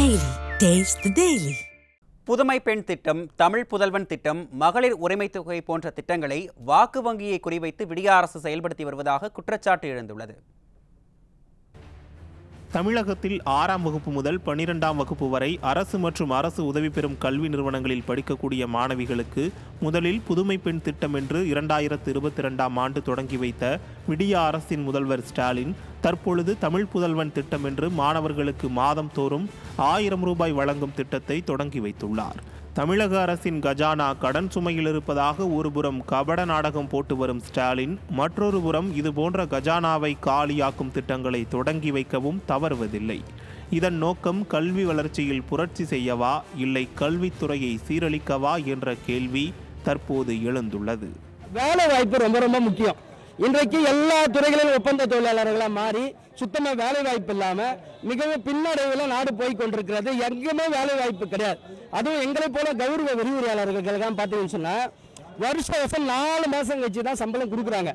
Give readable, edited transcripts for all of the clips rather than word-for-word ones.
Daily. Taste the Daily. புதுமை பெண் திட்டம், தமிழ் புதல்வன் திட்டம், மகளிர் உரிமை தொகை போன்ற திட்டங்களை வாக்கு வங்கியை குறிவைத்து விடிய அரசு செயல்படுத்தி வருவதாக குற்றச்சாட்டு எழுந்துள்ளது. தமிழகத்தில் 6ஆம் வகுப்பு முதல் 12ஆம் வகுப்பு வரை அரசு மற்றும் அரசு உதவி பெறும் கல்வி நிறுவனங்களில் படிக்கக்கூடிய மாணவிகளுக்கு முதலில் புதுமை பெண் திட்டம் என்று 2022ஆம் ஆண்டு தொடங்கி வைத்த விடிய அரசின் முதல்வர் ஸ்டாலின் தற்பொழுது தமிழ் புதல்வன் திட்டம் என்று மாணவர்களுக்கு மாதம் தோறும் 1000 ரூபாய் வழங்கும் திட்டத்தை தொடங்கி வைத்துள்ளார். தமிழக அரசின் கஜானா கடன் சுமையில் இருப்பதாக ஒருபுறம் கபட நாடகம் போட்டு வரும் ஸ்டாலின், மற்றொரு புறம் இதுபோன்ற கஜானாவை காலியாக்கும் திட்டங்களை தொடங்கி வைக்கவும் தவறுவதில்லை. இதன் நோக்கம் கல்வி வளர்ச்சியில் புரட்சி செய்யவா இல்லை கல்வித்துறையை சீரழிக்கவா என்ற கேள்வி தற்போது எழுந்துள்ளது. வேலை வாய்ப்பு ரொம்ப ரொம்ப முக்கியம். இன்றைக்கு எல்லா துறைகளிலும் ஒப்பந்த தொழிலாளர்களாக மாறி சுத்தமாக வேலை வாய்ப்பு இல்லாமல் மிகவும் பின்னடைவில் நாடு போய் கொண்டிருக்கிறது. எங்குமே வேலை வாய்ப்பு கிடையாது. அதுவும் எங்களை போல கௌரவ விரிவுரையாளர்களுக்கெல்லாம் பார்த்தீங்கன்னு சொன்னால் வருஷம் 4 மாதம் கழிச்சு தான் சம்பளம் கொடுக்குறாங்க.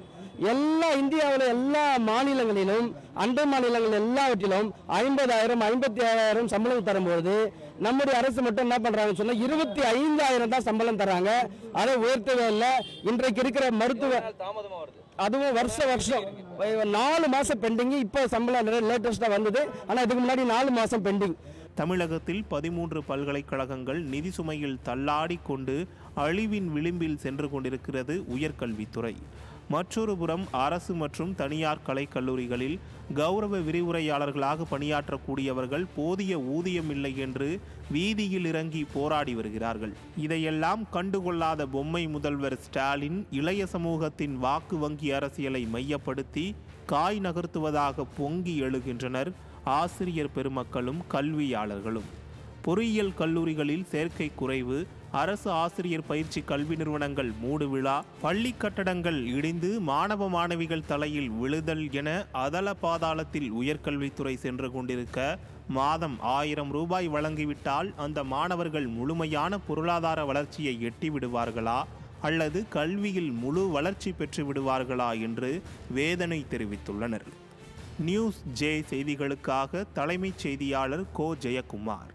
எல்லா இந்தியாவில் எல்லா மாநிலங்களிலும் அண்டை மாநிலங்கள் எல்லாவற்றிலும் 50,000 55,000 சம்பளம் தரும்போது நம்முடைய அரசு மட்டும் என்ன பண்றாங்கன்னு சொன்னா 25,000 தான் சம்பளம் தராங்க. அதை உயர்த்தவே இல்லை. இன்றைக்கு இருக்கிற மருத்துவ அதுவும் வருஷம் 4 மாசம் பெண்டிங். இப்போ சம்பளம் லேட்டஸ்டா வந்தது. ஆனா இதுக்கு முன்னாடி 4 மாசம் பெண்டிங். தமிழகத்தில் 13 பல்கலைக்கழகங்கள் நிதி சுமையில் தள்ளாடி கொண்டு அழிவின் விளிம்பில் சென்று கொண்டிருக்கிறது உயர்கல்வித்துறை. மற்றொரு புறம் அரசு மற்றும் தனியார் கலைக்கல்லூரிகளில் கௌரவ விரிவுரையாளர்களாக பணியாற்றக்கூடியவர்கள் போதிய ஊதியம் இல்லை என்று வீதியில் இறங்கி போராடி வருகிறார்கள். இதையெல்லாம் கண்டுகொள்ளாத பொம்மை முதல்வர் ஸ்டாலின் இளைய சமூகத்தின் வாக்கு வங்கி அரசியலை மையப்படுத்தி காய் நகர்த்துவதாக பொங்கி எழுகின்றனர் ஆசிரியர் பெருமக்களும் கல்வியாளர்களும். பொறியியல் கல்லூரிகளில் சேர்க்கை குறைவு, அரசு ஆசிரியர் பயிற்சி கல்வி நிறுவனங்கள் மூடு விழா, பள்ளி கட்டடங்கள் இடிந்து மாணவ மாணவிகள் தலையில் விழுதல் என அதல பாதாளத்தில் உயர்கல்வித்துறை சென்று கொண்டிருக்க மாதம் 1000 ரூபாய் வழங்கிவிட்டால் அந்த மாணவர்கள் முழுமையான பொருளாதார வளர்ச்சியை எட்டி விடுவார்களா அல்லது கல்வியில் முழு வளர்ச்சி பெற்று விடுவார்களா என்று வேதனை தெரிவித்துள்ளனர். நியூஸ் ஜே செய்திகளுக்காக தலைமைச் செய்தியாளர் கோ ஜெயக்குமார்.